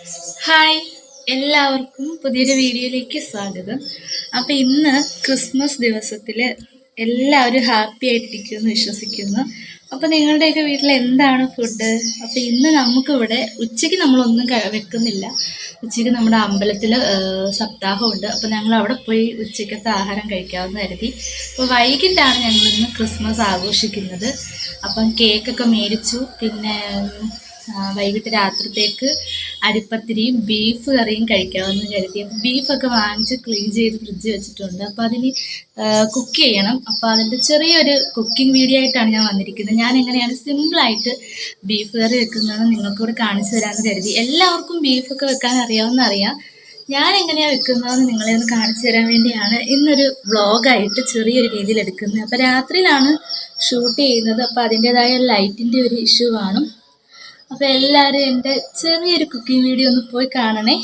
Hi, എല്ലാവർക്കും പുതിയൊരു വീഡിയോയിലേക്ക് സ്വാഗതം. അപ്പോൾ ഇന്ന് ക്രിസ്മസ് ദിവസത്തിൽ എല്ലാവരും ഹാപ്പി ആയിട്ടിരിക്കുമെന്ന് വിശ്വസിക്കുന്നു. അപ്പോൾ നിങ്ങളുടെയൊക്കെ വീട്ടിൽ എന്താണ് ഫുഡ്? അപ്പോൾ ഇന്ന് നമുക്കിവിടെ ഉച്ചയ്ക്ക് നമ്മളൊന്നും വെക്കുന്നില്ല. ഉച്ചയ്ക്ക് നമ്മുടെ അമ്പലത്തിൽ സപ്താഹമുണ്ട്. അപ്പോൾ ഞങ്ങൾ അവിടെ പോയി ഉച്ചയ്ക്കത്തെ ആഹാരം കഴിക്കാമെന്ന് കരുതി. അപ്പോൾ വൈകിട്ടാണ് ഞങ്ങളിന്ന് ക്രിസ്മസ് ആഘോഷിക്കുന്നത്. അപ്പം കേക്കൊക്കെ മേടിച്ചു. പിന്നെ വൈകിട്ട് രാത്രിത്തേക്ക് അരിപ്പത്തിരിയും ബീഫ് കറിയും കഴിക്കാമെന്ന് കരുതി. ബീഫൊക്കെ വാങ്ങിച്ച് ക്ലീൻ ചെയ്ത് ഫ്രിഡ്ജ് വെച്ചിട്ടുണ്ട്. അപ്പോൾ അതിന് കുക്ക് ചെയ്യണം. അപ്പോൾ അതിൻ്റെ ചെറിയൊരു കുക്കിംഗ് വീഡിയോ ആയിട്ടാണ് ഞാൻ വന്നിരിക്കുന്നത്. ഞാൻ എങ്ങനെയാണ് സിമ്പിളായിട്ട് ബീഫ് കറി വെക്കുന്നതെന്ന് നിങ്ങൾക്കൂടെ കാണിച്ചു തരാമെന്ന് കരുതി. എല്ലാവർക്കും ബീഫൊക്കെ വെക്കാൻ അറിയാം. ഞാൻ എങ്ങനെയാണ് വെക്കുന്നതെന്ന് നിങ്ങളെ ഒന്ന് കാണിച്ചു തരാൻ വേണ്ടിയാണ് ഇന്നൊരു വ്ളോഗായിട്ട് ചെറിയൊരു രീതിയിൽ എടുക്കുന്നത്. അപ്പോൾ രാത്രിയിലാണ് ഷൂട്ട് ചെയ്യുന്നത്. അപ്പോൾ അതിൻ്റേതായ ലൈറ്റിൻ്റെ ഒരു ഇഷ്യൂ കാണും. അപ്പോൾ എല്ലാവരും എൻ്റെ ചെറിയൊരു കുക്കിംഗ് വീഡിയോ ഒന്ന് പോയി കാണണേ.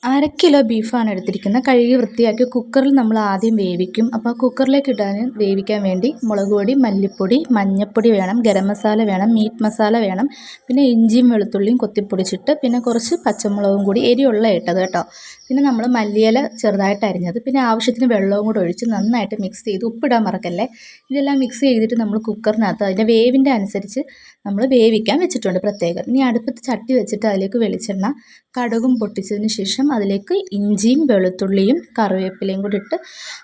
1/2 കിലോ ബീഫാണ് എടുത്തിരിക്കുന്നത്. കഴുകി വൃത്തിയാക്കി കുക്കറിൽ നമ്മൾ ആദ്യം വേവിക്കും. അപ്പോൾ കുക്കറിലേക്ക് വേവിക്കാൻ വേണ്ടി മുളക് പൊടി, മല്ലിപ്പൊടി, മഞ്ഞൾപ്പൊടി വേണം, ഗരം മസാല വേണം, മീറ്റ് മസാല വേണം, പിന്നെ ഇഞ്ചിയും വെളുത്തുള്ളിയും കൊത്തിപ്പൊടിച്ചിട്ട്, പിന്നെ കുറച്ച് പച്ചമുളകും കൂടി എരിയുള്ള ഇട്ടത് കേട്ടോ. പിന്നെ നമ്മൾ മല്ലിയില ചെറുതായിട്ട് അരിഞ്ഞത്, പിന്നെ ആവശ്യത്തിന് വെള്ളവും കൂടെ ഒഴിച്ച് നന്നായിട്ട് മിക്സ് ചെയ്ത്, ഉപ്പിടാൻ മറക്കല്ലേ. ഇതെല്ലാം മിക്സ് ചെയ്തിട്ട് നമ്മൾ കുക്കറിനകത്ത് അതിൻ്റെ വേവിൻ്റെ അനുസരിച്ച് നമ്മൾ വേവിക്കാൻ വെച്ചിട്ടുണ്ട് പ്രത്യേകം. ഇനി അടുപ്പത്ത് ചട്ടി വെച്ചിട്ട് അതിലേക്ക് വെളിച്ചെണ്ണ, കടുകും പൊട്ടിച്ചതിന് ശേഷം അതിലേക്ക് ഇഞ്ചിയും വെളുത്തുള്ളിയും കറിവേപ്പിലയും കൂടി ഇട്ട്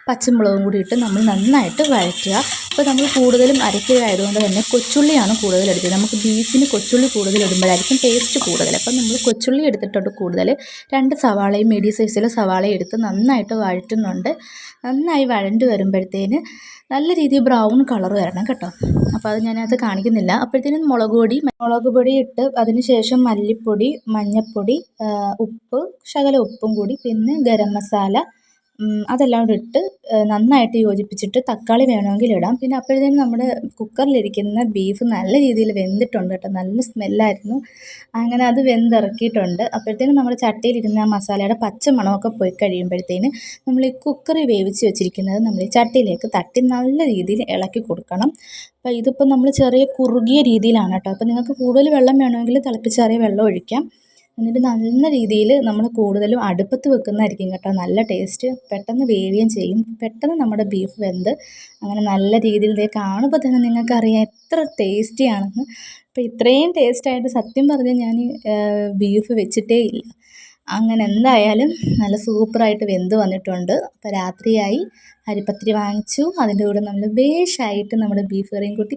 പച്ചമുളകും കൂടി ഇട്ട് നമ്മൾ നന്നായിട്ട് വഴറ്റുക. അപ്പോൾ നമ്മൾ കൂടുതലും അരയ്ക്കുകയായതുകൊണ്ട് തന്നെ കൊച്ചുള്ളിയാണ് കൂടുതൽ എടുത്തത്. നമുക്ക് ബീഫിന് കൊച്ചുള്ളി കൂടുതൽ ഇടുമ്പോഴായിരിക്കും ടേസ്റ്റ് കൂടുതൽ. അപ്പം നമ്മൾ കൊച്ചുള്ളി എടുത്തിട്ടുണ്ട് കൂടുതൽ. 2 സവാളയും മീഡിയം സൈസിലെ സവാളയും എടുത്ത് നന്നായിട്ട് വഴറ്റുന്നുണ്ട്. നന്നായി വഴണ്ട് വരുമ്പോഴത്തേന് നല്ല രീതിയിൽ ബ്രൗൺ കളർ വരണം കേട്ടോ. അപ്പോൾ അത് ഞാനത് കാണിക്കുന്നില്ല. അപ്പോഴത്തേനും മുളക് പൊടി ഇട്ട് അതിന് ശേഷം മല്ലിപ്പൊടി, മഞ്ഞൾപ്പൊടി, ഉപ്പ്, ശകലം ഉപ്പും കൂടി, പിന്നെ ഗരം മസാല, അതെല്ലാം കൂടി ഇട്ട് നന്നായിട്ട് യോജിപ്പിച്ചിട്ട് തക്കാളി വേണമെങ്കിൽ ഇടാം. പിന്നെ അപ്പോഴത്തേനും നമ്മുടെ കുക്കറിലിരിക്കുന്ന ബീഫ് നല്ല രീതിയിൽ വെന്തിട്ടുണ്ട് കേട്ടോ. നല്ല സ്മെല്ലായിരുന്നു. അങ്ങനെ അത് വെന്തിറക്കിയിട്ടുണ്ട്. അപ്പോഴത്തേനും നമ്മുടെ ചട്ടിയിലിരുന്ന മസാലയുടെ പച്ച മണമൊക്കെ പോയി കഴിയുമ്പോഴത്തേന് നമ്മൾ ഈ കുക്കറിൽ വേവിച്ച് വെച്ചിരിക്കുന്നത് നമ്മൾ ഈ ചട്ടിയിലേക്ക് തട്ടി നല്ല രീതിയിൽ ഇളക്കി കൊടുക്കണം. അപ്പോൾ ഇതിപ്പോൾ നമ്മൾ ചെറിയ കുറുകിയ രീതിയിലാണ് കേട്ടോ. അപ്പോൾ നിങ്ങൾക്ക് കൂടുതൽ വെള്ളം വേണമെങ്കിൽ തിളപ്പിച്ചാറിയ വെള്ളം ഒഴിക്കാം. എന്നിട്ട് നല്ല രീതിയിൽ നമ്മൾ കൂടുതലും അടുപ്പത്ത് വെക്കുന്നതായിരിക്കും കേട്ടോ നല്ല ടേസ്റ്റ്. പെട്ടെന്ന് വേവുകയും ചെയ്യും. പെട്ടെന്ന് നമ്മുടെ ബീഫ് വെന്ത് അങ്ങനെ നല്ല രീതിയിൽ കാണുമ്പോൾ തന്നെ നിങ്ങൾക്കറിയാം എത്ര ടേസ്റ്റിയാണെന്ന്. അപ്പോൾ ഇത്രയും ടേസ്റ്റായിട്ട് സത്യം പറഞ്ഞാൽ ഞാൻ ബീഫ് വെച്ചിട്ടേ ഇല്ല. അങ്ങനെ എന്തായാലും നല്ല സൂപ്പറായിട്ട് വെന്ത് വന്നിട്ടുണ്ട്. അപ്പോൾ രാത്രിയായി, അരിപ്പത്തിരി വാങ്ങിച്ചു. അതിൻ്റെ കൂടെ നമ്മൾ ബേഷായിട്ട് നമ്മുടെ ബീഫ് കറിയും കൂട്ടി